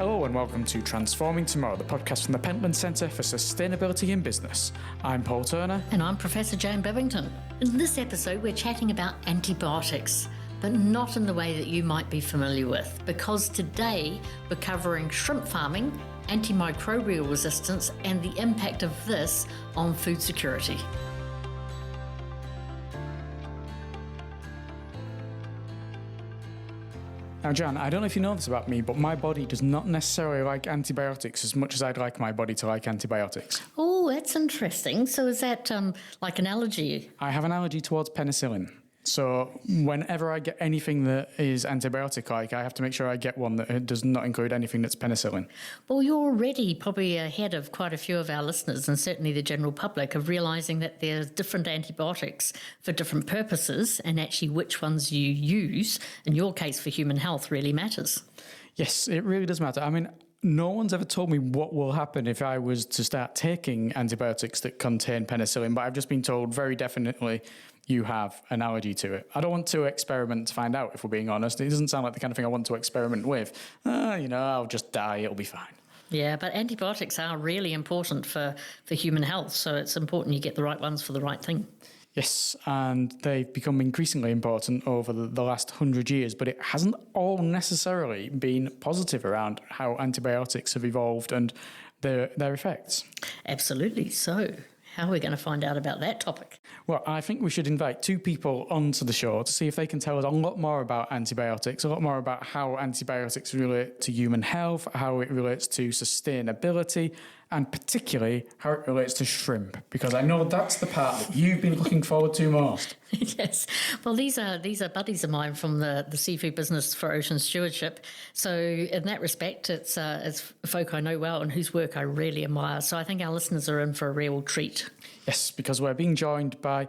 Hello and welcome to Transforming Tomorrow, the podcast from the Pentland Centre for Sustainability in Business. I'm Paul Turner. And I'm Professor Jane Bevington. In this episode, we're chatting about antibiotics, but not in the way that you might be familiar with, because today we're covering shrimp farming, antimicrobial resistance, and the impact of this on food security. Now, Jan, I don't know if you know this about me, but my body does not necessarily like antibiotics as much as I'd like my body to like antibiotics. Oh, that's interesting. So is that like an allergy? I have an allergy towards penicillin. So whenever I get anything that is antibiotic-like, I have to make sure I get one that does not include anything that's penicillin. Well, you're already probably ahead of quite a few of our listeners, and certainly the general public, of realising that there's different antibiotics for different purposes, and actually which ones you use, in your case for human health, really matters. Yes, it really does matter. I mean, no one's ever told me what will happen if I was to start taking antibiotics that contain penicillin, but I've just been told very definitely you have an allergy to it. I don't want to experiment to find out, if we're being honest. It doesn't sound like the kind of thing I want to experiment with. I'll just die, it'll be fine. Yeah, but antibiotics are really important for human health, so it's important you get the right ones for the right thing. Yes, and they've become increasingly important over the last 100 years, but it hasn't all necessarily been positive around how antibiotics have evolved and their effects. Absolutely. So how are we going to find out about that topic? Well, I think we should invite two people onto the show to see if they can tell us a lot more about antibiotics, a lot more about how antibiotics relate to human health, how it relates to sustainability, and particularly how it relates to shrimp, because I know that's the part that you've been looking forward to most. Yes. Well, these are buddies of mine from the Seafood Business for Ocean Stewardship. So in that respect, it's folk I know well and whose work I really admire. So I think our listeners are in for a real treat. Yes, because we're being joined by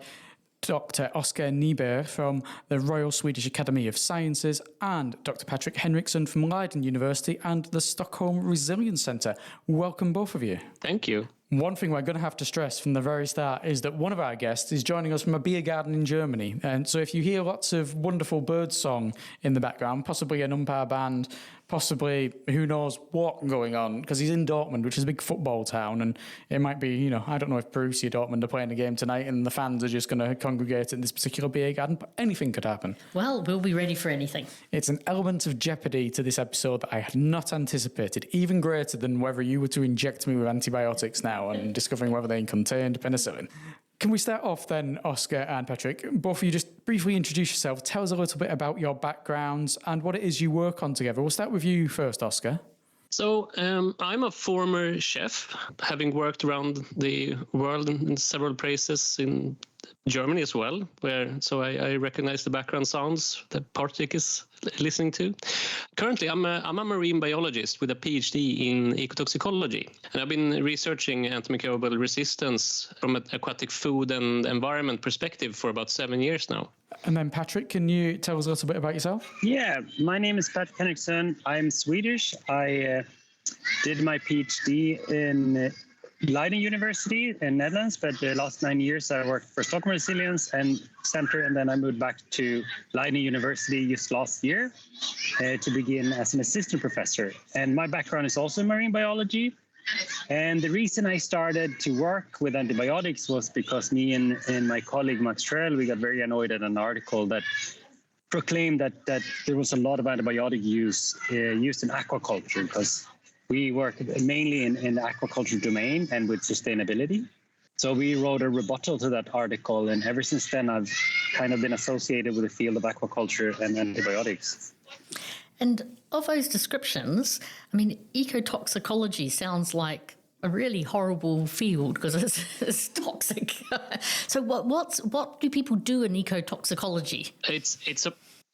Dr Oskar Nyberg from the Royal Swedish Academy of Sciences and Dr Patrik Henriksson from Leiden University and the Stockholm Resilience Centre. Welcome, both of you. Thank you. One thing we're going to have to stress from the very start is that one of our guests is joining us from a beer garden in Germany. And so if you hear lots of wonderful bird song in the background, possibly an umpire band, possibly who knows what going on, because he's in Dortmund, which is a big football town, and it might be, I don't know if Borussia Dortmund are playing a game tonight and the fans are just going to congregate in this particular beer garden, but anything could happen. Well, we'll be ready for anything. It's an element of jeopardy to this episode that I had not anticipated, even greater than whether you were to inject me with antibiotics now and discovering whether they contained penicillin. Can we start off then, Oskar and Patrik? Both of you just briefly introduce yourself. Tell us a little bit about your backgrounds and what it is you work on together. We'll start with you first, Oskar. So I'm a former chef, having worked around the world in several places in Germany as well, so I recognize the background sounds that Patrik is listening to. Currently, I'm a marine biologist with a PhD in ecotoxicology, and I've been researching antimicrobial resistance from an aquatic food and environment perspective for about 7 years now. And then Patrik, can you tell us a little bit about yourself? Yeah, my name is Patrik Henriksson. I'm Swedish. I did my PhD in Leiden University in Netherlands, but the last 9 years I worked for Stockholm Resilience Centre, and then I moved back to Leiden University just last year to begin as an assistant professor. And my background is also marine biology. And the reason I started to work with antibiotics was because me and my colleague Max Trell, we got very annoyed at an article that proclaimed that there was a lot of antibiotic use used in aquaculture, because we work mainly in the aquaculture domain and with sustainability. So we wrote a rebuttal to that article, and ever since then I've kind of been associated with the field of aquaculture and antibiotics. And of those descriptions, ecotoxicology sounds like a really horrible field because it's toxic. So what do people do in ecotoxicology? It's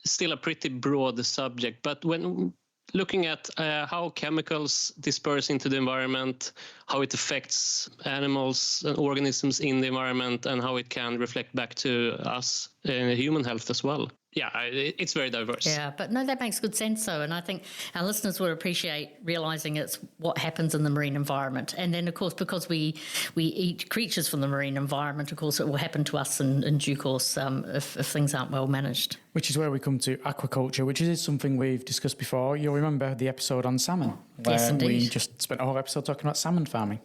still a pretty broad subject, but when looking at how chemicals disperse into the environment, how it affects animals and organisms in the environment, and how it can reflect back to us in human health as well. it's very diverse. Yeah, but no, that makes good sense though. And I think our listeners would appreciate realising it's what happens in the marine environment. And then, of course, because we eat creatures from the marine environment, of course, it will happen to us in due course if things aren't well managed. Which is where we come to aquaculture, which is something we've discussed before. You'll remember the episode on salmon, where yes, indeed. we just spent a whole episode talking about salmon farming.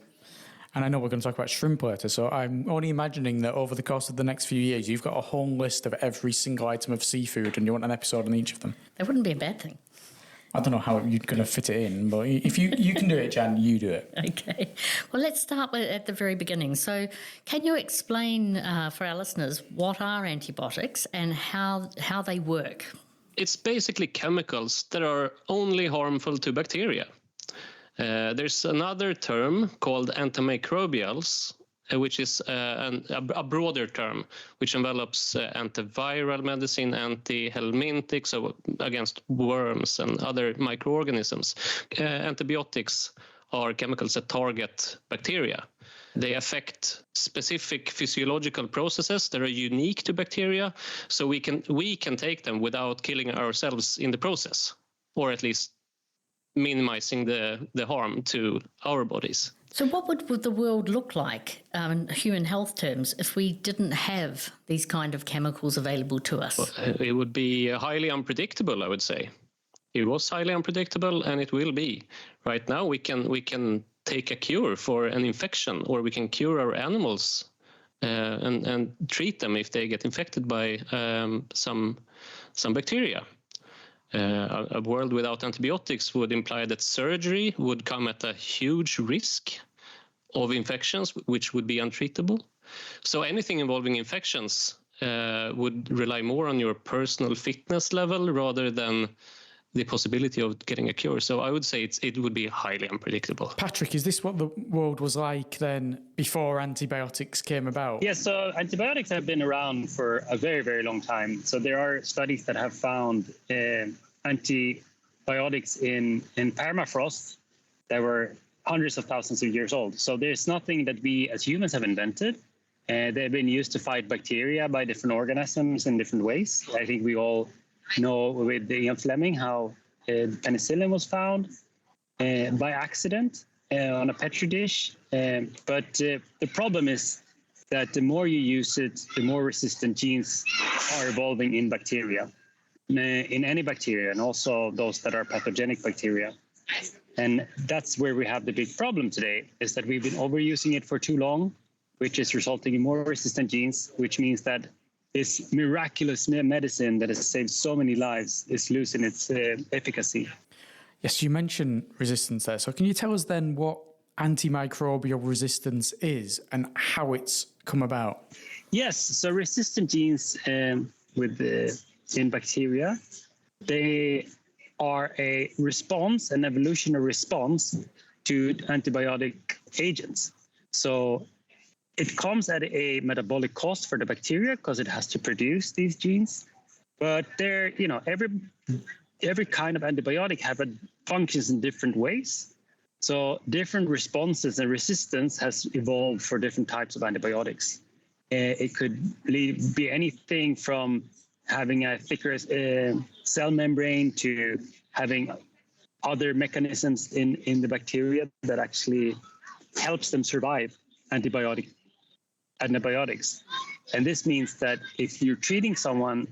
And I know we're going to talk about shrimp later, so I'm only imagining that over the course of the next few years, you've got a whole list of every single item of seafood and you want an episode on each of them. That wouldn't be a bad thing. I don't know how you're going to fit it in, but if you can do it, Jan, you do it. Okay. Well, let's start at the very beginning. So can you explain for our listeners what are antibiotics and how they work? It's basically chemicals that are only harmful to bacteria. There's another term called antimicrobials, which is a broader term, which envelops antiviral medicine, antihelminthic, so against worms and other microorganisms. Antibiotics are chemicals that target bacteria. They affect specific physiological processes that are unique to bacteria, so we can take them without killing ourselves in the process, or at least minimizing the harm to our bodies. So what would the world look like in human health terms if we didn't have these kind of chemicals available to us? It would be highly unpredictable, I would say. It was highly unpredictable, and it will be. Right now, we can take a cure for an infection, or we can cure our animals and treat them if they get infected by some bacteria. A world without antibiotics would imply that surgery would come at a huge risk of infections, which would be untreatable. So anything involving infections would rely more on your personal fitness level rather than the possibility of getting a cure. So I would say it would be highly unpredictable. Patrick, is this what the world was like then before antibiotics came about? Yes, so antibiotics have been around for a very, very long time. So there are studies that have found antibiotics in permafrost that were hundreds of thousands of years old. So there's nothing that we as humans have invented. They've been used to fight bacteria by different organisms in different ways. I think we all know with Ian Fleming how penicillin was found by accident on a petri dish. But the problem is that the more you use it, the more resistant genes are evolving in bacteria, in any bacteria, and also those that are pathogenic bacteria. And that's where we have the big problem today, is that we've been overusing it for too long, which is resulting in more resistant genes, which means that this miraculous medicine that has saved so many lives is losing its efficacy. Yes, you mentioned resistance there. So can you tell us then what antimicrobial resistance is and how it's come about? Yes, so resistant genes in bacteria, they are a response, an evolutionary response to antibiotic agents. So it comes at a metabolic cost for the bacteria because it has to produce these genes. But every kind of antibiotic functions in different ways. So different responses and resistance has evolved for different types of antibiotics. It could be anything from having a thicker cell membrane to having other mechanisms in the bacteria that actually helps them survive antibiotics. And this means that if you're treating someone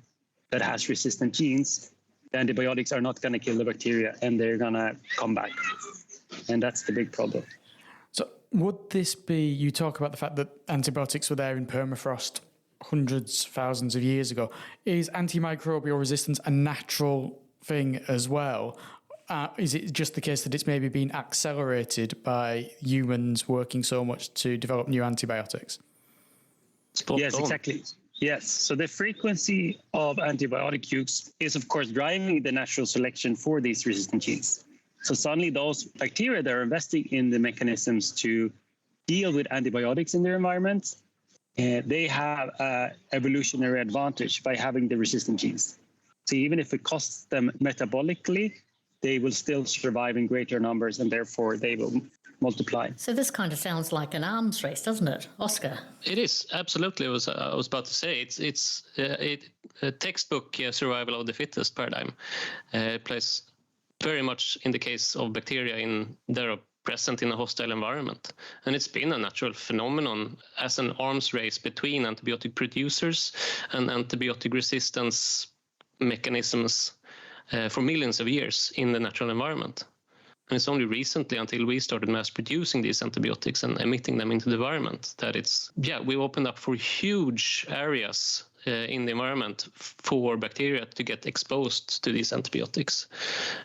that has resistant genes, the antibiotics are not going to kill the bacteria and they're going to come back. And that's the big problem. So would this be, you talk about the fact that antibiotics were there in permafrost hundreds, thousands of years ago. Is antimicrobial resistance a natural thing as well? Is it just the case that it's maybe been accelerated by humans working so much to develop new antibiotics? Yes, exactly. Yes. So the frequency of antibiotic use is, of course, driving the natural selection for these resistant genes. So suddenly those bacteria that are investing in the mechanisms to deal with antibiotics in their environment, they have an evolutionary advantage by having the resistant genes. So even if it costs them metabolically, they will still survive in greater numbers and therefore they will multiply. So this kind of sounds like an arms race, doesn't it, Oskar? It is, absolutely. I was about to say textbook survival of the fittest paradigm. It plays very much in the case of bacteria that are present in a hostile environment. And it's been a natural phenomenon as an arms race between antibiotic producers and antibiotic resistance mechanisms for millions of years in the natural environment. And it's only recently, until we started mass producing these antibiotics and emitting them into the environment, that we opened up for huge areas in the environment for bacteria to get exposed to these antibiotics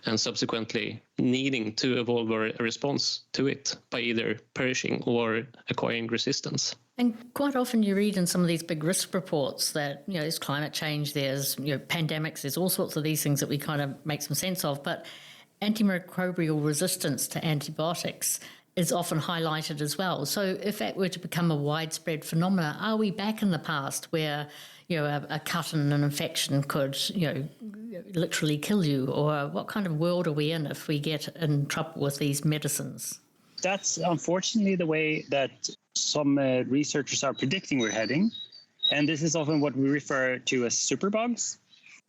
and subsequently needing to evolve a response to it by either perishing or acquiring resistance. And quite often you read in some of these big risk reports that, there's climate change, there's pandemics, there's all sorts of these things that we kind of make some sense of, but antimicrobial resistance to antibiotics is often highlighted as well. So if that were to become a widespread phenomenon, are we back in the past where a cut and an infection could, literally kill you? Or what kind of world are we in if we get in trouble with these medicines? That's unfortunately the way that some researchers are predicting we're heading. And this is often what we refer to as superbugs.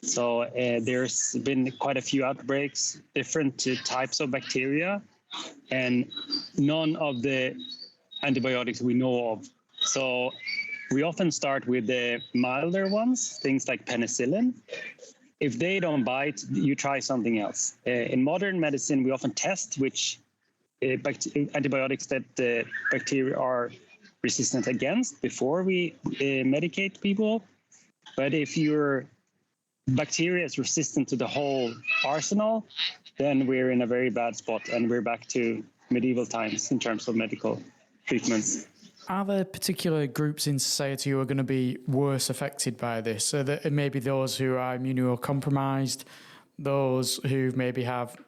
So there's been quite a few outbreaks, different types of bacteria, and none of the antibiotics we know of. So we often start with the milder ones, things like penicillin. If they don't bite, you try something else. In modern medicine, we often test which antibiotics that the bacteria are resistant against before we medicate people. But if your bacteria is resistant to the whole arsenal, then we're in a very bad spot and we're back to medieval times in terms of medical treatments. Are there particular groups in society who are going to be worse affected by this? So that maybe those who are immunocompromised, those who maybe have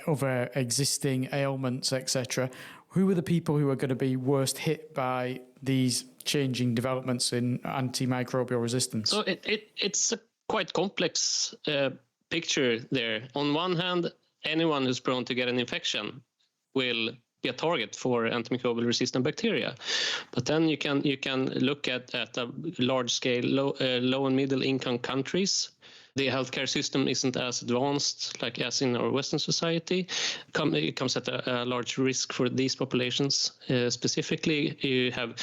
other existing ailments, etc. Who are the people who are going to be worst hit by these changing developments in antimicrobial resistance? So it's a quite complex picture there. On one hand, anyone who's prone to get an infection will be a target for antimicrobial resistant bacteria. But then you can look at a large scale, low and middle income countries. The healthcare system isn't as advanced as in our Western society. It comes at a large risk for these populations. Specifically, you have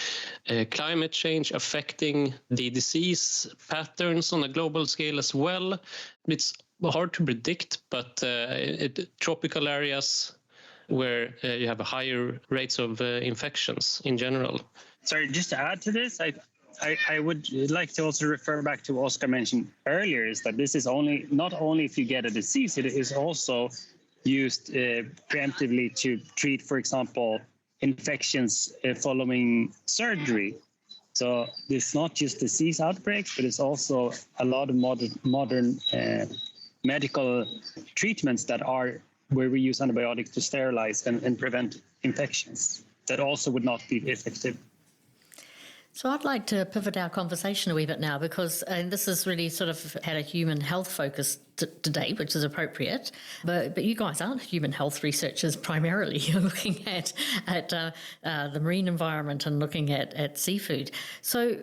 climate change affecting the disease patterns on a global scale as well. It's hard to predict, but tropical areas where you have higher rates of infections in general. Sorry, just to add to this, I would like to also refer back to what Oskar mentioned earlier, is that this is not only if you get a disease, it is also used preemptively to treat, for example, infections following surgery. So it's not just disease outbreaks, but it's also a lot of modern medical treatments that are where we use antibiotics to sterilize and prevent infections that also would not be effective. So I'd like to pivot our conversation a wee bit now, because this has really sort of had a human health focus today, which is appropriate. But you guys aren't human health researchers primarily. You're looking at the marine environment and looking at seafood. So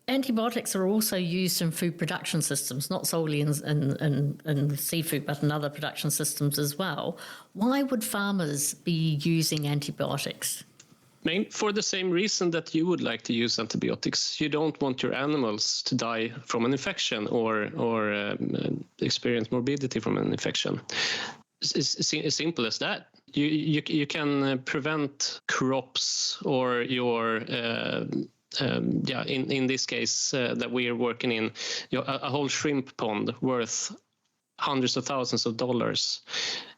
antibiotics are also used in food production systems, not solely in seafood, but in other production systems as well. Why would farmers be using antibiotics? For the same reason that you would like to use antibiotics. You don't want your animals to die from an infection or experience morbidity from an infection. It's as simple as that. You can prevent crops or your in this case that we are working in, a whole shrimp pond worth hundreds of thousands of dollars.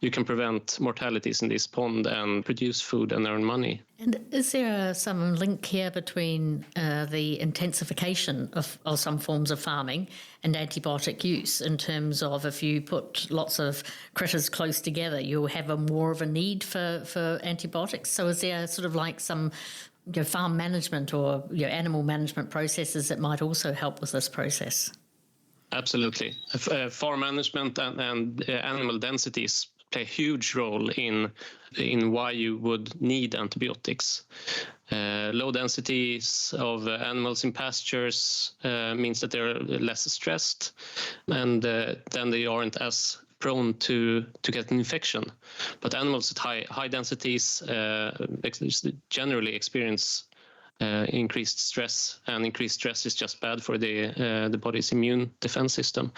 You can prevent mortalities in this pond and produce food and earn money. And is there some link here between the intensification of some forms of farming and antibiotic use, in terms of if you put lots of critters close together, you'll have more of a need for antibiotics? So is there sort of like some farm management or animal management processes that might also help with this process? Absolutely. Farm management and animal density is play a huge role in why you would need antibiotics. Low densities of animals in pastures means that they're less stressed, and then they aren't as prone to get an infection. But animals at high densities generally experience increased stress, and increased stress is just bad for the body's immune defense system,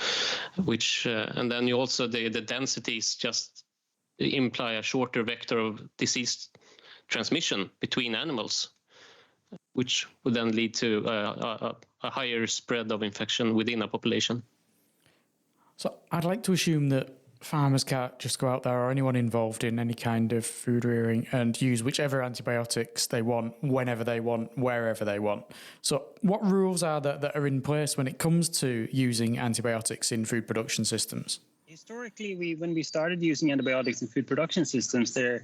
which and then you also the densities just imply a shorter vector of disease transmission between animals, which would then lead to a higher spread of infection within a population. So I'd like to assume that farmers can't just go out there, or anyone involved in any kind of food rearing, and use whichever antibiotics they want, whenever they want, wherever they want. So what rules are there that are in place when it comes to using antibiotics in food production systems? Historically, when we started using antibiotics in food production systems, it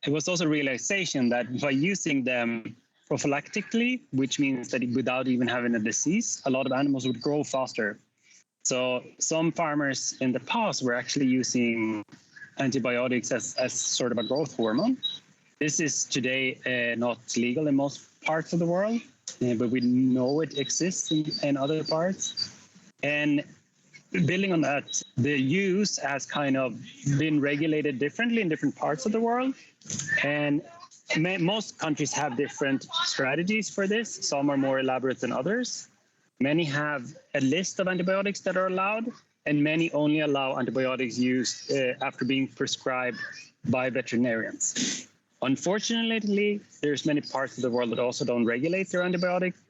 was also a realization that by using them prophylactically, which means that without even having a disease, a lot of animals would grow faster. So some farmers in the past were actually using antibiotics as sort of a growth hormone. This is today not legal in most parts of the world, but we know it exists in other parts. And building on that, the use has kind of been regulated differently in different parts of the world. And most countries have different strategies for this. Some are more elaborate than others. Many have a list of antibiotics that are allowed, and many only allow antibiotics used after being prescribed by veterinarians. Unfortunately, there's many parts of the world that also don't regulate their antibiotics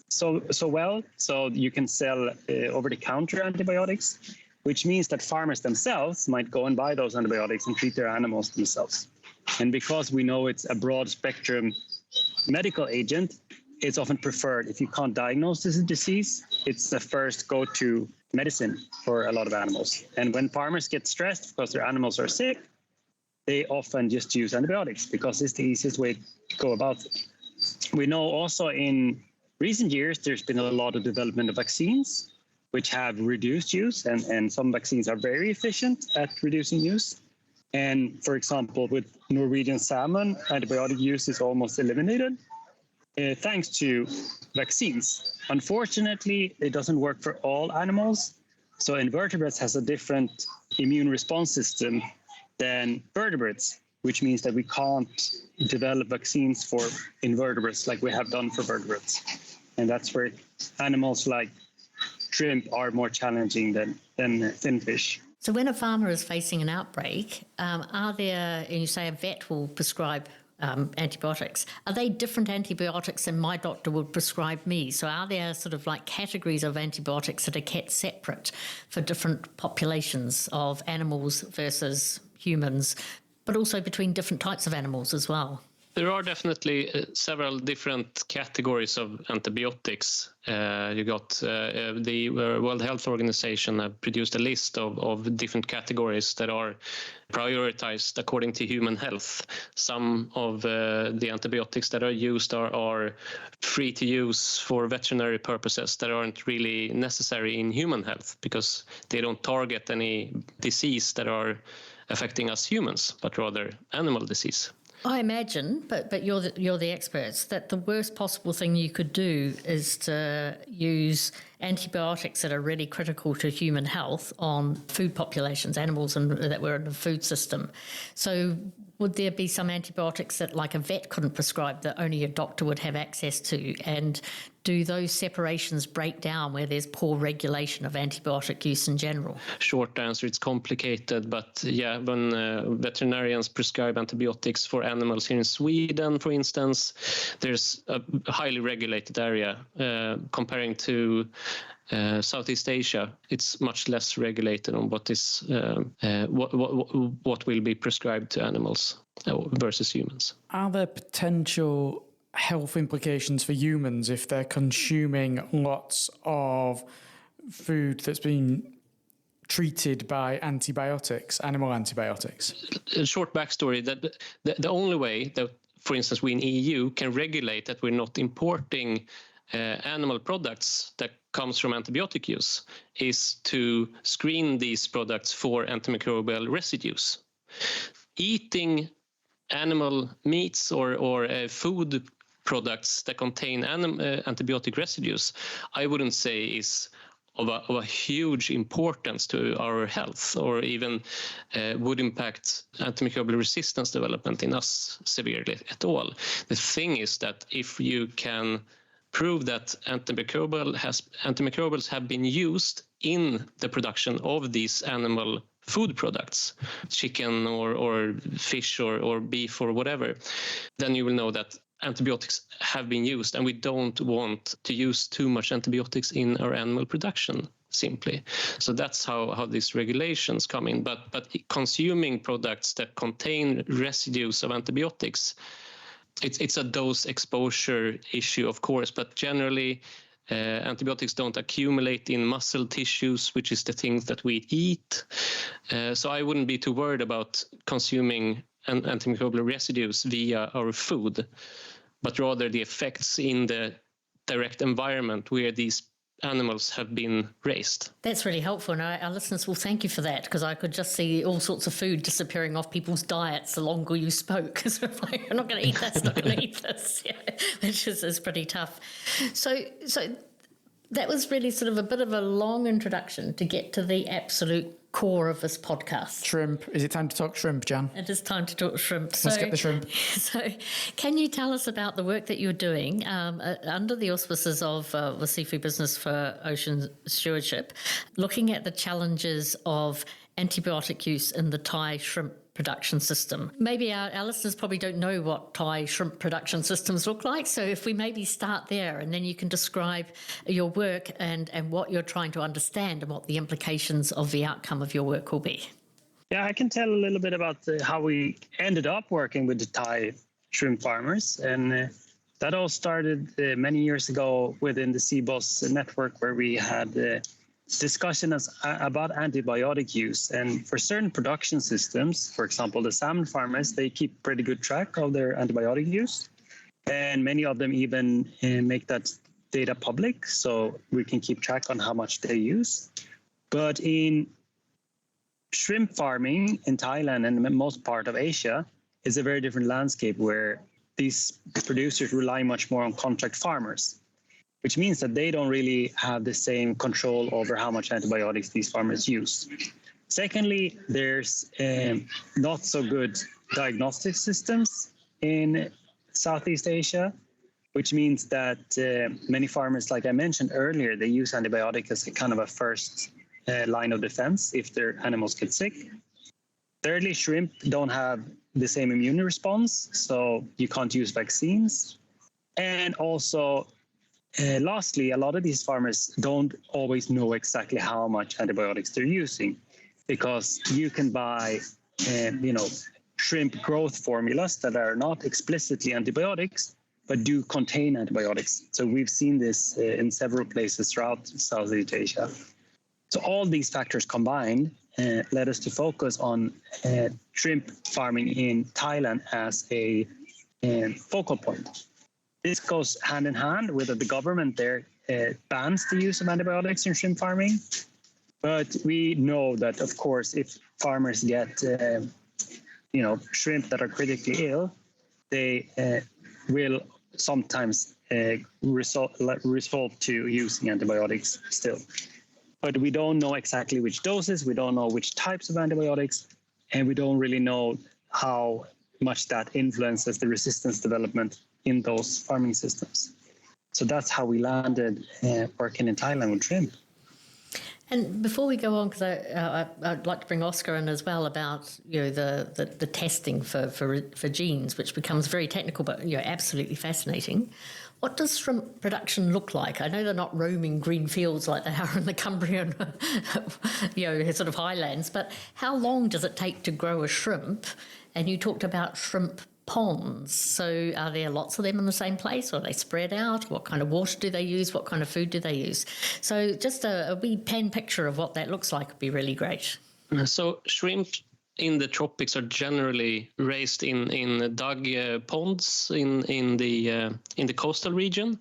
so well. So you can sell over-the-counter antibiotics, which means that farmers themselves might go and buy those antibiotics and treat their animals themselves. And because we know it's a broad spectrum medical agent, it's often preferred. If you can't diagnose this disease, it's the first go-to medicine for a lot of animals. And when farmers get stressed because their animals are sick, they often just use antibiotics because it's the easiest way to go about it. We know also in recent years, there's been a lot of development of vaccines, which have reduced use, and some vaccines are very efficient at reducing use. And for example, with Norwegian salmon, antibiotic use is almost eliminated. Thanks to vaccines. Unfortunately, it doesn't work for all animals. So invertebrates has a different immune response system than vertebrates, which means that we can't develop vaccines for invertebrates like we have done for vertebrates. And that's where animals like shrimp are more challenging than finfish. So when a farmer is facing an outbreak, are there, and you say a vet will prescribe antibiotics, are they different antibiotics than my doctor would prescribe me? So are there sort of like categories of antibiotics that are kept separate for different populations of animals versus humans, but also between different types of animals as well? There are definitely several different categories of antibiotics. You got the World Health Organization produced a list of different categories that are prioritized according to human health. Some of the antibiotics that are used are free to use for veterinary purposes that aren't really necessary in human health because they don't target any disease that are affecting us humans, but rather animal disease. I imagine, but you're the experts, that the worst possible thing you could do is to use antibiotics that are really critical to human health on food populations, animals that were in the food system. So would there be some antibiotics that like a vet couldn't prescribe that only a doctor would have access to? And do those separations break down where there's poor regulation of antibiotic use in general? Short answer, it's complicated. But yeah, when veterinarians prescribe antibiotics for animals here in Sweden, for instance, there's a highly regulated area comparing to Southeast Asia. It's much less regulated on what is what will be prescribed to animals versus humans. Are there potential health implications for humans if they're consuming lots of food that's been treated by antibiotics, animal antibiotics? A short backstory, that the only way that, for instance, we in EU can regulate that we're not importing animal products that comes from antibiotic use is to screen these products for antimicrobial residues. Eating animal meats or food products that contain antibiotic residues, I wouldn't say is of a huge importance to our health, or even would impact antimicrobial resistance development in us severely at all. The thing is that if you can prove that antimicrobials have been used in the production of these animal food products, chicken or fish or beef or whatever, then you will know that antibiotics have been used, and we don't want to use too much antibiotics in our animal production, simply. So that's how these regulations come in. But consuming products that contain residues of antibiotics, it's a dose exposure issue, of course, but generally antibiotics don't accumulate in muscle tissues, which is the things that we eat. So I wouldn't be too worried about consuming antimicrobial residues via our food, but rather the effects in the direct environment where these animals have been raised. That's really helpful, and our listeners will thank you for that, because I could just see all sorts of food disappearing off people's diets the longer you spoke. Sort of like, I'm not going to eat this, not going to eat this, which is pretty tough. So that was really sort of a bit of a long introduction to get to the absolute core of this podcast. Shrimp. Is it time to talk shrimp, Jan? It is time to talk shrimp. Let's get the shrimp. So can you tell us about the work that you're doing under the auspices of the Seafood Business for Ocean Stewardship, looking at the challenges of antibiotic use in the Thai shrimp production system? Maybe our listeners probably don't know what Thai shrimp production systems look like, so if we maybe start there, and then you can describe your work and what you're trying to understand and what the implications of the outcome of your work will be. Yeah, I can tell a little bit about how we ended up working with the Thai shrimp farmers, and that all started many years ago within the CBOS network, where we had discussions about antibiotic use. And for certain production systems, for example, the salmon farmers, they keep pretty good track of their antibiotic use. And many of them even make that data public, so we can keep track on how much they use. But in shrimp farming in Thailand and most part of Asia is a very different landscape, where these producers rely much more on contract farmers, which means that they don't really have the same control over how much antibiotics these farmers use. Secondly, there's not so good diagnostic systems in Southeast Asia, which means that many farmers, like I mentioned earlier, they use antibiotics as a kind of a first line of defense if their animals get sick. Thirdly, shrimp don't have the same immune response, so you can't use vaccines. And also, lastly, a lot of these farmers don't always know exactly how much antibiotics they're using, because you can buy, shrimp growth formulas that are not explicitly antibiotics, but do contain antibiotics. So we've seen this in several places throughout Southeast Asia. So all these factors combined led us to focus on shrimp farming in Thailand as a focal point. This goes hand in hand with the government there bans the use of antibiotics in shrimp farming. But we know that, of course, if farmers get shrimp that are critically ill, they will sometimes resort to using antibiotics still. But we don't know exactly which doses, we don't know which types of antibiotics, and we don't really know how much that influences the resistance development in those farming systems. So that's how we landed working in Thailand with shrimp. And before we go on, because I'd like to bring Oskar in as well about the testing for genes, which becomes very technical, but absolutely fascinating. What does shrimp production look like? I know they're not roaming green fields like they are in the Cumbrian, sort of highlands, but how long does it take to grow a shrimp? And you talked about shrimp ponds. So are there lots of them in the same place, or are they spread out? What kind of water do they use? What kind of food do they use? So just a wee pen picture of what that looks like would be really great. So shrimp in the tropics are generally raised in dug ponds in the coastal region.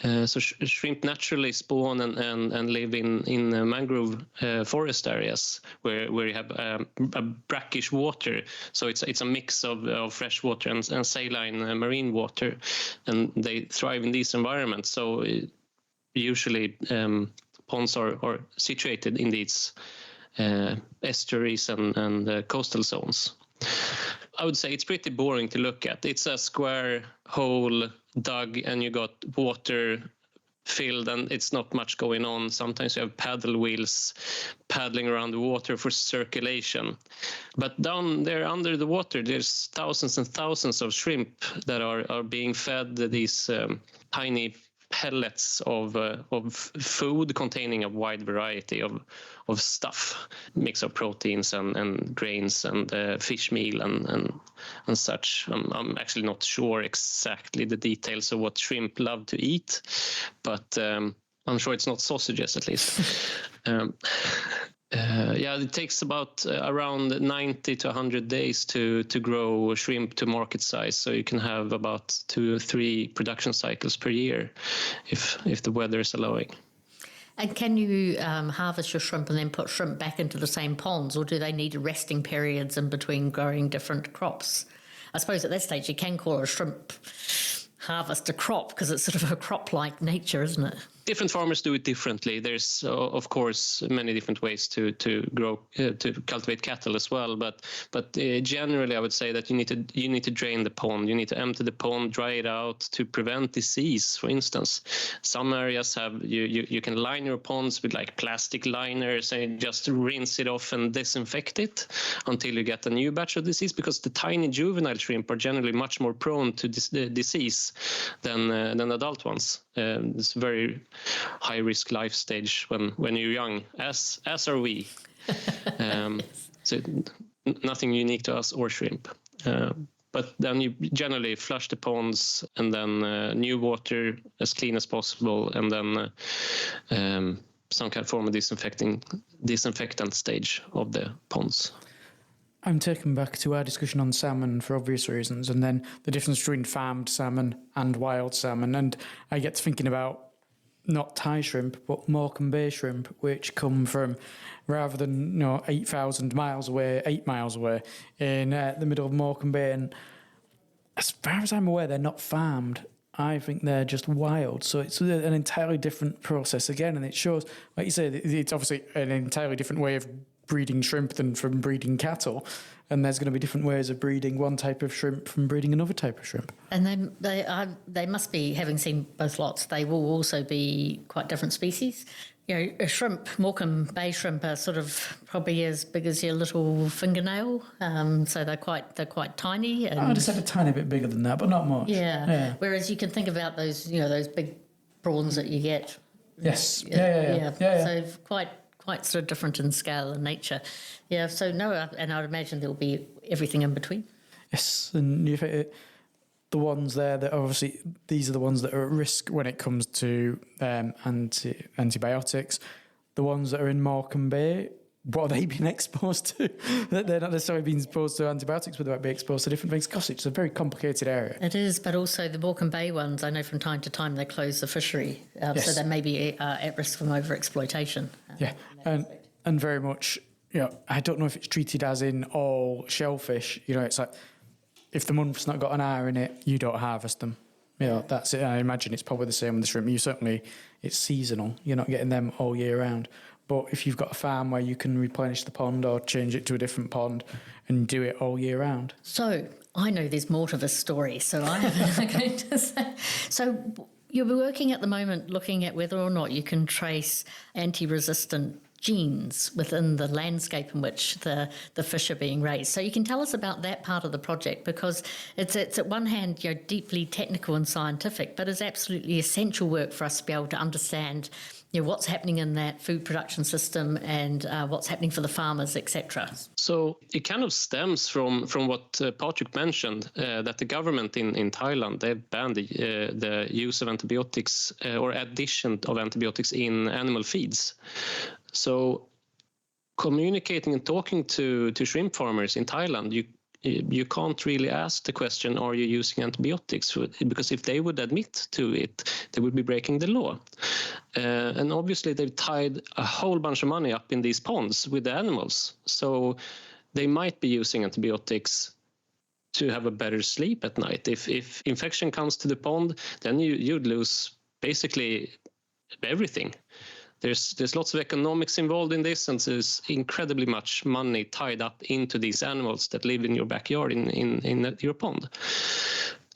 So shrimp naturally spawn and live in mangrove forest areas where you have a brackish water. So it's a mix of fresh water and saline marine water, and they thrive in these environments. So usually ponds are situated in these estuaries and coastal zones. I would say it's pretty boring to look at. It's a square hole dug and you got water filled and it's not much going on. Sometimes you have paddle wheels paddling around the water for circulation. But down there under the water, there's thousands and thousands of shrimp that are being fed these tiny pellets of food containing a wide variety of stuff, mix of proteins and grains and fish meal and such. I'm actually not sure exactly the details of what shrimp love to eat, but I'm sure it's not sausages at least. It takes about around 90 to 100 days to grow shrimp to market size. So you can have about 2 or 3 production cycles per year if the weather is allowing. And can you harvest your shrimp and then put shrimp back into the same ponds, or do they need resting periods in between growing different crops? I suppose at that stage you can call a shrimp harvest a crop because it's sort of a crop-like nature, isn't it? Different farmers do it differently. There's, of course, many different ways to grow to cultivate cattle as well. But generally, I would say that you need to drain the pond. You need to empty the pond, dry it out to prevent disease. For instance, some areas have you can line your ponds with like plastic liners and just rinse it off and disinfect it until you get a new batch of disease, because the tiny juvenile shrimp are generally much more prone to disease than adult ones. It's a very high risk life stage when you're young, as are we. So nothing unique to us or shrimp. But then you generally flush the ponds and then new water as clean as possible, and then some kind of form of disinfectant stage of the ponds. I'm taken back to our discussion on salmon for obvious reasons, and then the difference between farmed salmon and wild salmon. And I get to thinking about not Thai shrimp, but Morecambe Bay shrimp, which come from, rather than 8,000 miles away, 8 miles away in the middle of Morecambe Bay. And as far as I'm aware, they're not farmed. I think they're just wild. So it's an entirely different process again. And it shows, like you said, it's obviously an entirely different way of breeding shrimp than from breeding cattle, and there's going to be different ways of breeding one type of shrimp from breeding another type of shrimp. And they must be, having seen both lots, they will also be quite different species. A shrimp, Morecambe Bay shrimp, are sort of probably as big as your little fingernail, so they're quite tiny. And I just had a tiny bit bigger than that, but not much. Yeah. Whereas you can think about those, those big prawns that you get. Yes. Yeah. So quite sort of different in scale and nature. Yeah, so and I'd imagine there'll be everything in between. Yes, and the ones there that obviously, these are the ones that are at risk when it comes to antibiotics. The ones that are in Morecambe Bay, what are they being exposed to? They're not necessarily being exposed to antibiotics, but they might be exposed to different things. Gosh, it's a very complicated area. It is, but also the Morecambe Bay ones, I know from time to time they close the fishery, so they may be at risk from overexploitation. And very much, I don't know if it's treated as in all shellfish. It's like, if the month's not got an R in it, you don't harvest them. That's it. I imagine it's probably the same with the shrimp. It's seasonal. You're not getting them all year round. But if you've got a farm where you can replenish the pond or change it to a different pond and do it all year round. So I know there's more to this story, so I'm going to say. So you're working at the moment looking at whether or not you can trace anti-resistant genes within the landscape in which the fish are being raised. So you can tell us about that part of the project, because it's at one hand deeply technical and scientific, but it's absolutely essential work for us to be able to understand what's happening in that food production system and what's happening for the farmers, etc. So it kind of stems from what Patrik mentioned, that the government in Thailand, they've banned the use of antibiotics or addition of antibiotics in animal feeds. So communicating and talking to shrimp farmers in Thailand, you can't really ask the question, are you using antibiotics? Because if they would admit to it, they would be breaking the law. And obviously they've tied a whole bunch of money up in these ponds with the animals. So they might be using antibiotics to have a better sleep at night. If infection comes to the pond, then you'd lose basically everything. There's lots of economics involved in this, and there's incredibly much money tied up into these animals that live in your backyard in your pond.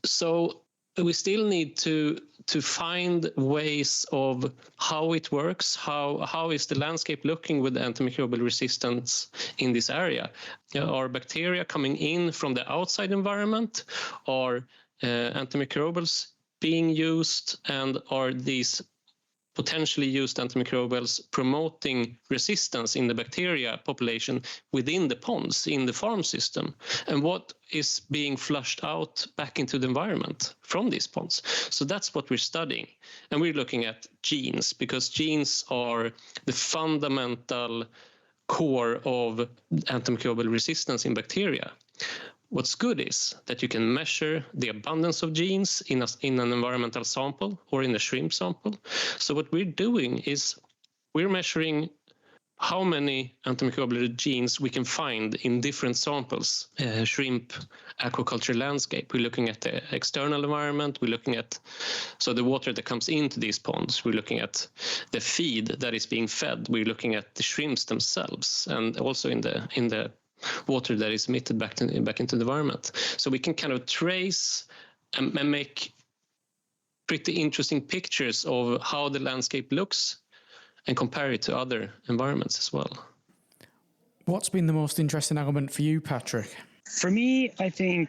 So we still need to find ways of how it works, how is the landscape looking with antimicrobial resistance in this area. Are bacteria coming in from the outside environment? Are antimicrobials being used, and are these potentially used antimicrobials promoting resistance in the bacteria population within the ponds, in the farm system? And what is being flushed out back into the environment from these ponds? So that's what we're studying. And we're looking at genes, because genes are the fundamental core of antimicrobial resistance in bacteria. What's good is that you can measure the abundance of genes in an environmental sample or in a shrimp sample. So what we're doing is we're measuring how many antimicrobial genes we can find in different samples, shrimp aquaculture landscape. We're looking at the external environment. We're looking at the water that comes into these ponds. We're looking at the feed that is being fed. We're looking at the shrimps themselves, and also in the water that is emitted back into the environment. So we can kind of trace and make pretty interesting pictures of how the landscape looks and compare it to other environments as well. What's been the most interesting element for you, Patrik? For me, I think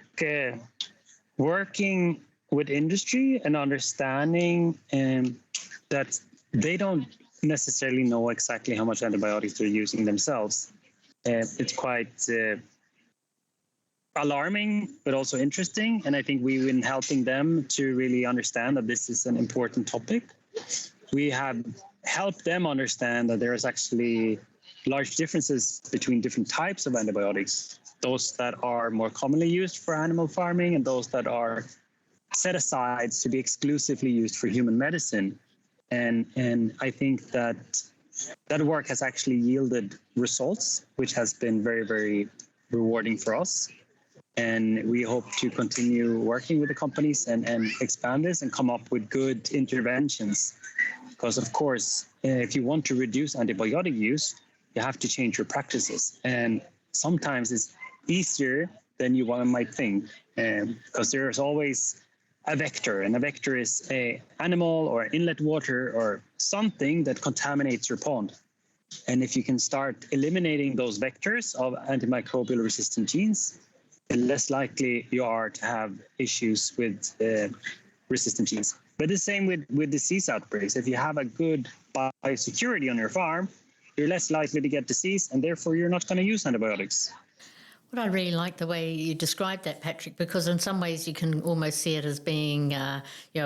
working with industry and understanding that they don't necessarily know exactly how much antibiotics they're using themselves. It's quite alarming, but also interesting. And I think we've been helping them to really understand that this is an important topic. We have helped them understand that there is actually large differences between different types of antibiotics, those that are more commonly used for animal farming and those that are set aside to be exclusively used for human medicine. And I think that work has actually yielded results, which has been very, very rewarding for us. And we hope to continue working with the companies and expand this and come up with good interventions. Because, of course, if you want to reduce antibiotic use, you have to change your practices. And sometimes it's easier than you might think, because there's always a vector, and a vector is an animal or inlet water or something that contaminates your pond. And if you can start eliminating those vectors of antimicrobial resistant genes, the less likely you are to have issues with resistant genes. But the same with disease outbreaks. If you have a good biosecurity on your farm, you're less likely to get disease, and therefore you're not going to use antibiotics. Well, I really like the way you described that, Patrik, because in some ways you can almost see it as being, a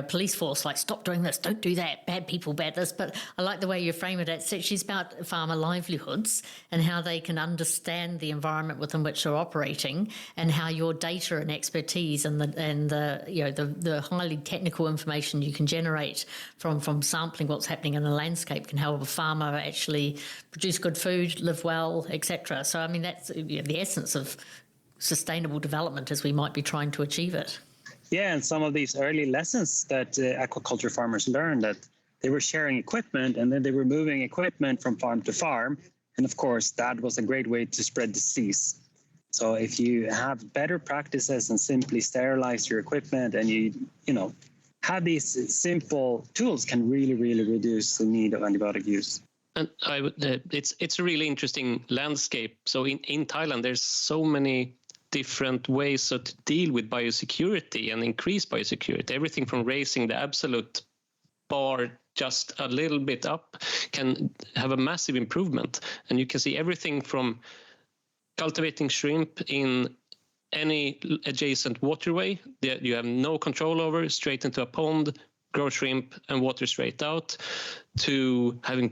police force, like stop doing this, don't do that, bad people, bad this. But I like the way you frame it. It's actually about farmer livelihoods and how they can understand the environment within which they're operating, and how your data and expertise and the highly technical information you can generate from sampling what's happening in the landscape can help a farmer actually produce good food, live well, etc. So, I mean, that's the essence of sustainable development as we might be trying to achieve it. Yeah, and some of these early lessons that aquaculture farmers learned, that they were sharing equipment and then they were moving equipment from farm to farm. And of course, that was a great way to spread disease. So if you have better practices and simply sterilize your equipment, and you have these simple tools, can really, really reduce the need of antibiotic use. And it's a really interesting landscape. So in Thailand, there's so many different ways to deal with biosecurity and increase biosecurity. Everything from raising the absolute bar just a little bit up can have a massive improvement. And you can see everything from cultivating shrimp in any adjacent waterway that you have no control over, straight into a pond, grow shrimp and water straight out, to having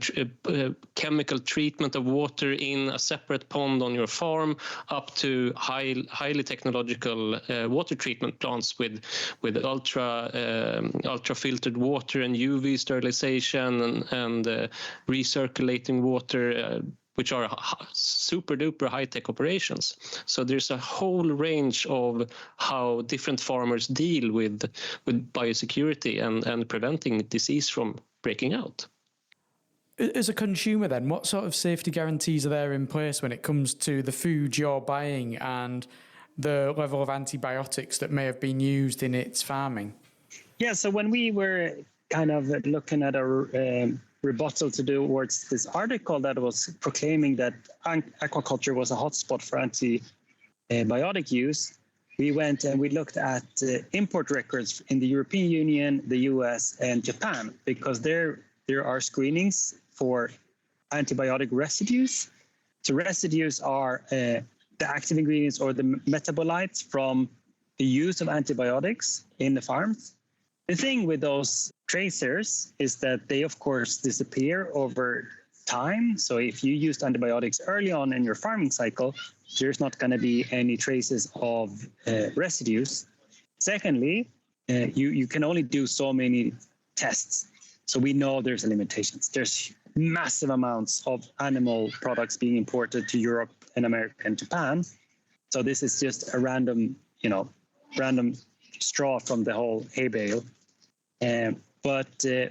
chemical treatment of water in a separate pond on your farm, up to highly technological water treatment plants with ultra filtered water and UV sterilization and recirculating water, which are super duper high tech operations. So there's a whole range of how different farmers deal with biosecurity and preventing disease from breaking out. As a consumer then, what sort of safety guarantees are there in place when it comes to the food you're buying and the level of antibiotics that may have been used in its farming? Yeah, so when we were kind of looking at a rebuttal towards this article that was proclaiming that aquaculture was a hotspot for antibiotic use, we went and we looked at import records in the European Union, the US, and Japan, because there are screenings for antibiotic residues. So residues are the active ingredients or the metabolites from the use of antibiotics in the farms. The thing with those tracers is that they, of course, disappear over time. So if you used antibiotics early on in your farming cycle, there's not going to be any traces of residues. Secondly, you can only do so many tests. So we know there's limitations. There's massive amounts of animal products being imported to Europe and America and Japan. So this is just a random straw from the whole hay bale. But the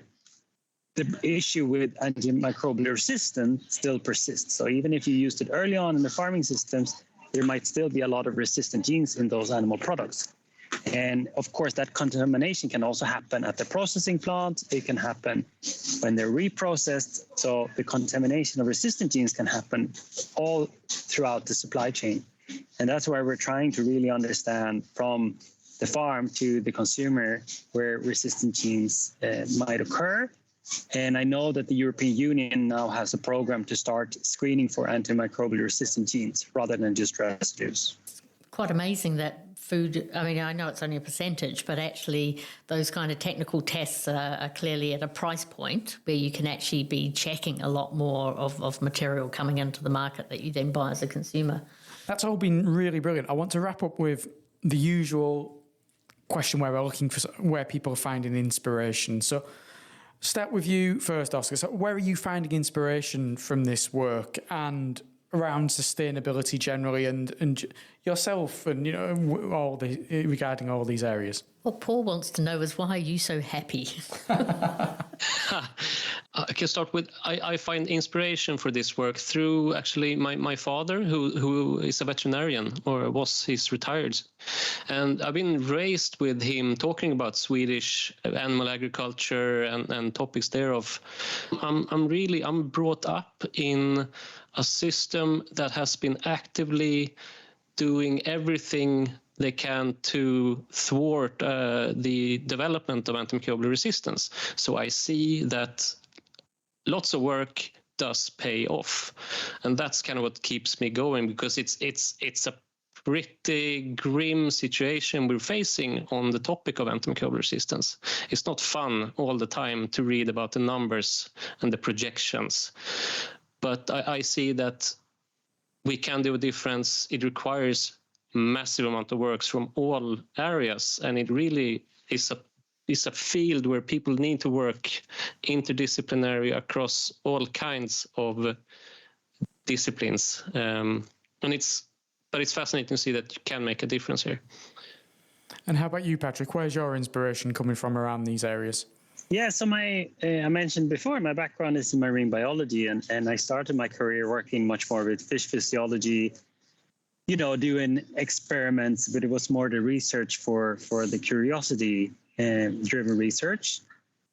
issue with antimicrobial resistance still persists. So even if you used it early on in the farming systems, there might still be a lot of resistant genes in those animal products. And of course, that contamination can also happen at the processing plant. It can happen when they're reprocessed. So the contamination of resistant genes can happen all throughout the supply chain. And that's why we're trying to really understand from the farm to the consumer where resistant genes might occur. And I know that the European Union now has a program to start screening for antimicrobial resistant genes rather than just residues. Quite amazing that food, I mean, I know it's only a percentage, but actually those kind of technical tests are clearly at a price point where you can actually be checking a lot more of material coming into the market that you then buy as a consumer. That's all been really brilliant. I want to wrap up with the usual question where we're looking for where people are finding inspiration. So start with you first, Oskar. So where are you finding inspiration from this work and around sustainability generally and yourself and, you know, regarding all these areas? What Paul wants to know is, why are you so happy? I can start with, I find inspiration for this work through actually my father, who is a veterinarian, or was, he's retired. And I've been raised with him talking about Swedish animal agriculture and topics thereof. I'm brought up in a system that has been actively doing everything they can to thwart the development of antimicrobial resistance. So I see that lots of work does pay off, and that's kind of what keeps me going, because it's a pretty grim situation we're facing on the topic of antimicrobial resistance. It's not fun all the time to read about the numbers and the projections, but I see that we can do a difference. It requires massive amount of work from all areas, and it really is a field where people need to work interdisciplinary across all kinds of disciplines. But it's fascinating to see that you can make a difference here. And how about you, Patrik? Where's your inspiration coming from around these areas? Yeah, so I mentioned before, my background is in marine biology, and I started my career working much more with fish physiology, you know, doing experiments, but it was more the research for the curiosity driven research.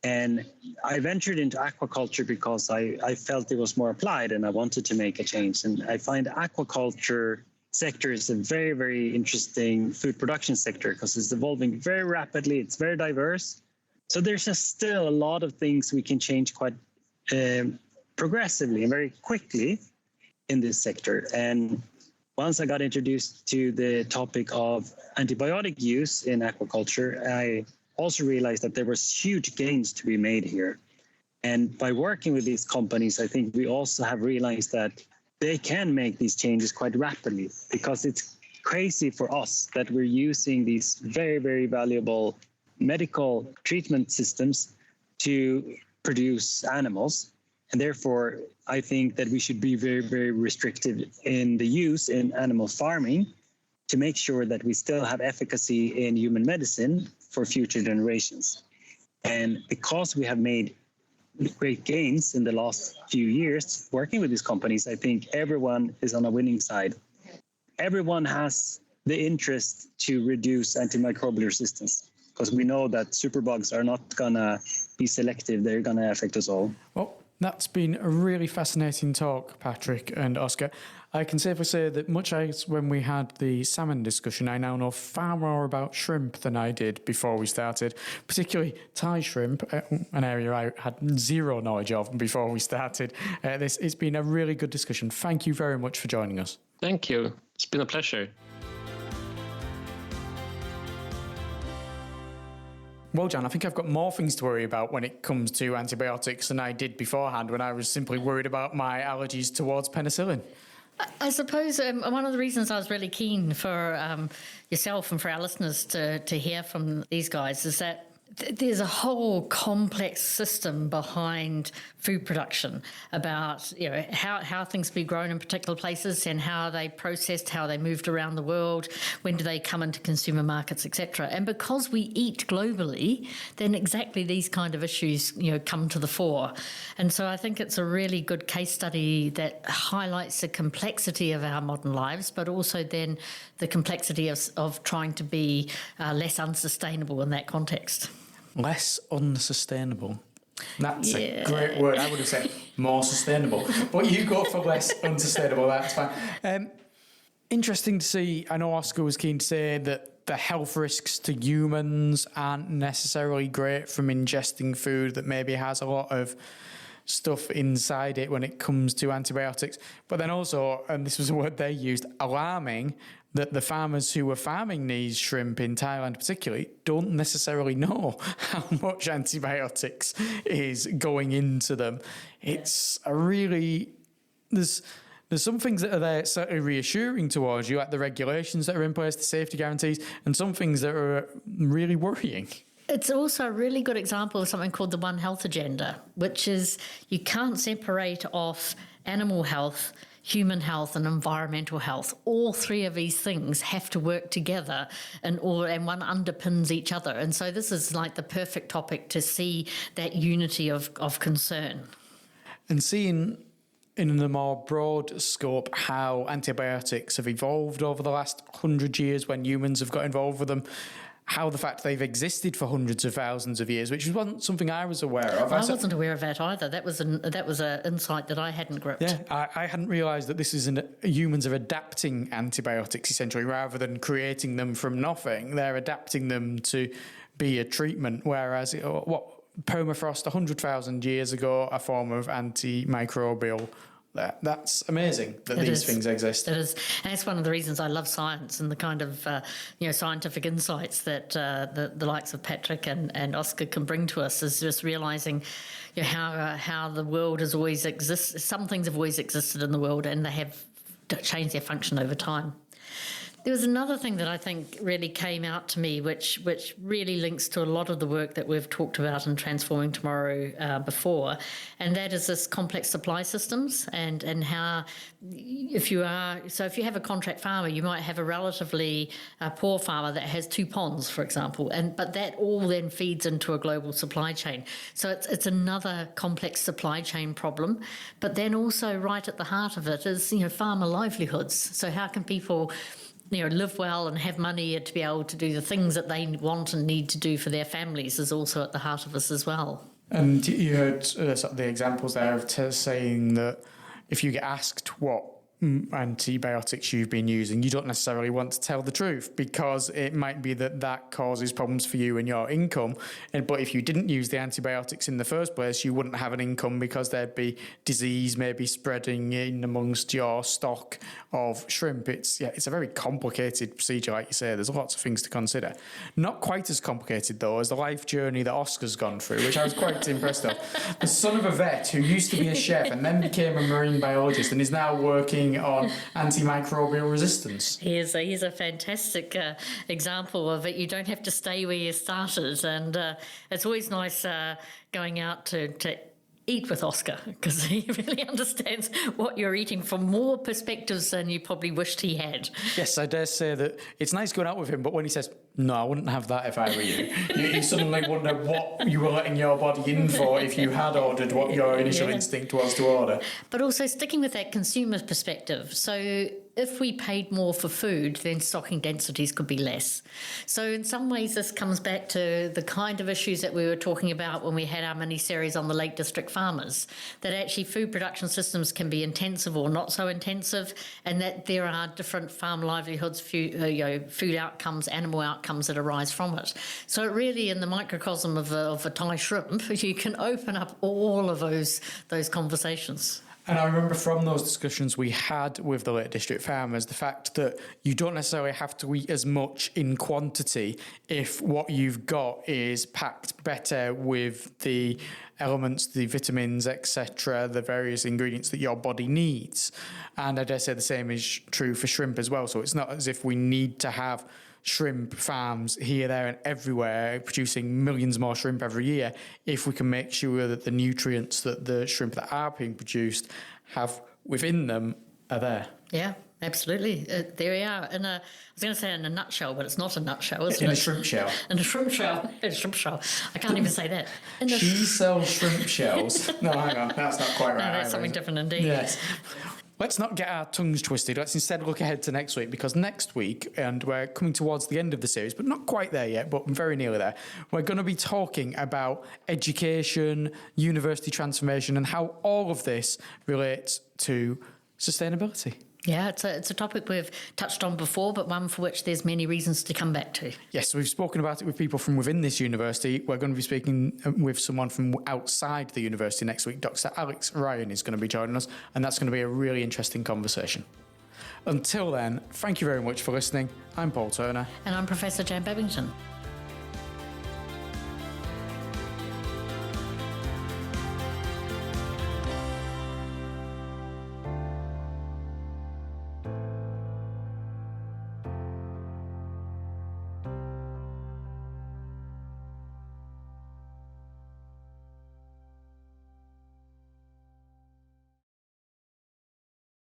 And I ventured into aquaculture because I felt it was more applied and I wanted to make a change. And I find the aquaculture sector is a very, very interesting food production sector because it's evolving very rapidly. It's very diverse. So there's still a lot of things we can change quite progressively and very quickly in this sector. And once I got introduced to the topic of antibiotic use in aquaculture, I also realized that there was huge gains to be made here. And by working with these companies, I think we also have realized that they can make these changes quite rapidly, because it's crazy for us that we're using these very, very valuable medical treatment systems to produce animals. And therefore, I think that we should be very, very restrictive in the use in animal farming to make sure that we still have efficacy in human medicine for future generations. And because we have made great gains in the last few years working with these companies, I think everyone is on a winning side. Everyone has the interest to reduce antimicrobial resistance, because we know that superbugs are not going to be selective. They're going to affect us all. Well, that's been a really fascinating talk, Patrik and Oskar. I can safely say that much as when we had the salmon discussion, I now know far more about shrimp than I did before we started, particularly Thai shrimp, an area I had zero knowledge of before we started. It's been a really good discussion. Thank you very much for joining us. Thank you. It's been a pleasure. Well, Jan, I think I've got more things to worry about when it comes to antibiotics than I did beforehand, when I was simply worried about my allergies towards penicillin. I suppose one of the reasons I was really keen for yourself and for our listeners to hear from these guys is that there's a whole complex system behind food production about, you know, how things be grown in particular places and how they processed, how they moved around the world, when do they come into consumer markets, etc. And because we eat globally, then exactly these kind of issues, you know, come to the fore. And so I think it's a really good case study that highlights the complexity of our modern lives, but also then the complexity of trying to be less unsustainable in that context. Less unsustainable. That's a great word. I would have said more sustainable. But you go for less unsustainable, that's fine. Interesting to see. I know Oskar was keen to say that the health risks to humans aren't necessarily great from ingesting food that maybe has a lot of stuff inside it when it comes to antibiotics. But then also, and this was a word they used, alarming, that the farmers who were farming these shrimp in Thailand particularly don't necessarily know how much antibiotics is going into them. It's a really... There's some things that are there certainly reassuring towards you, like the regulations that are in place, the safety guarantees, and some things that are really worrying. It's also a really good example of something called the One Health Agenda, which is you can't separate off animal health, human health and environmental health. All three of these things have to work together and one underpins each other. And so this is like the perfect topic to see that unity of concern. And seeing in the more broad scope how antibiotics have evolved over the last 100 years when humans have got involved with them, how the fact they've existed for hundreds of thousands of years, which wasn't something I was aware of. I wasn't aware of that either. That was an insight that I hadn't gripped. Yeah, I hadn't realised that this is humans are adapting antibiotics essentially rather than creating them from nothing. They're adapting them to be a treatment, whereas permafrost 100,000 years ago, a form of antimicrobial. That's amazing that these things exist. It is, and it's one of the reasons I love science and the kind of scientific insights that the likes of Patrik and Oskar can bring to us. Is just realising how the world has always existed. Some things have always existed in the world, and they have changed their function over time. There was another thing that I think really came out to me, which really links to a lot of the work that we've talked about in Transforming Tomorrow before, and that is this complex supply systems and how if you have a contract farmer, you might have a relatively poor farmer that has 2 ponds, for example, but that all then feeds into a global supply chain. So it's another complex supply chain problem, but then also right at the heart of it is farmer livelihoods. So how can people live well and have money to be able to do the things that they want and need to do for their families is also at the heart of this as well. And you heard the examples there of saying that if you get asked what antibiotics you've been using, you don't necessarily want to tell the truth, because it might be that causes problems for you and your income. But if you didn't use the antibiotics in the first place, you wouldn't have an income, because there'd be disease maybe spreading in amongst your stock of shrimp. It's a very complicated procedure, like you say. There's lots of things to consider. Not quite as complicated, though, as the life journey that Oscar's gone through, which I was quite impressed of. The son of a vet who used to be a chef and then became a marine biologist and is now working on antimicrobial resistance. He's a fantastic example of it. You don't have to stay where you started, and it's always nice going out to eat with Oskar, because he really understands what you're eating from more perspectives than you probably wished he had. Yes, I dare say that it's nice going out with him, but when he says, no, I wouldn't have that if I were you, you suddenly wonder what you were letting your body in for if you had ordered what your initial instinct was to order. But also sticking with that consumer perspective. So if we paid more for food, then stocking densities could be less. So in some ways, this comes back to the kind of issues that we were talking about when we had our mini-series on the Lake District farmers, that actually food production systems can be intensive or not so intensive, and that there are different farm livelihoods, food outcomes, animal outcomes that arise from it. So it really, in the microcosm of a Thai shrimp, you can open up all of those conversations. And I remember from those discussions we had with the Lake District farmers, the fact that you don't necessarily have to eat as much in quantity if what you've got is packed better with the elements, the vitamins, etc., the various ingredients that your body needs. And I dare say the same is true for shrimp as well. So it's not as if we need to have shrimp farms here, there and everywhere producing millions more shrimp every year if we can make sure that the nutrients that the shrimp that are being produced have within them are there. Yeah, absolutely. There we are. I was going to say in a nutshell, but it's not a nutshell, is it? In a shrimp shell. In a shrimp shell. A shrimp shell. I can't even say that. She sells shrimp shells. No, hang on. That's not quite right. No, that's something different indeed. Yes. Let's not get our tongues twisted. Let's instead look ahead to next week, because next week, and we're coming towards the end of the series, but not quite there yet, but very nearly there, we're going to be talking about education, university transformation, and how all of this relates to sustainability. Yeah, it's a topic we've touched on before, but one for which there's many reasons to come back to. Yes, we've spoken about it with people from within this university. We're going to be speaking with someone from outside the university next week. Dr Alex Ryan is going to be joining us, and that's going to be a really interesting conversation. Until then, thank you very much for listening. I'm Paul Turner. And I'm Professor Jan Babington.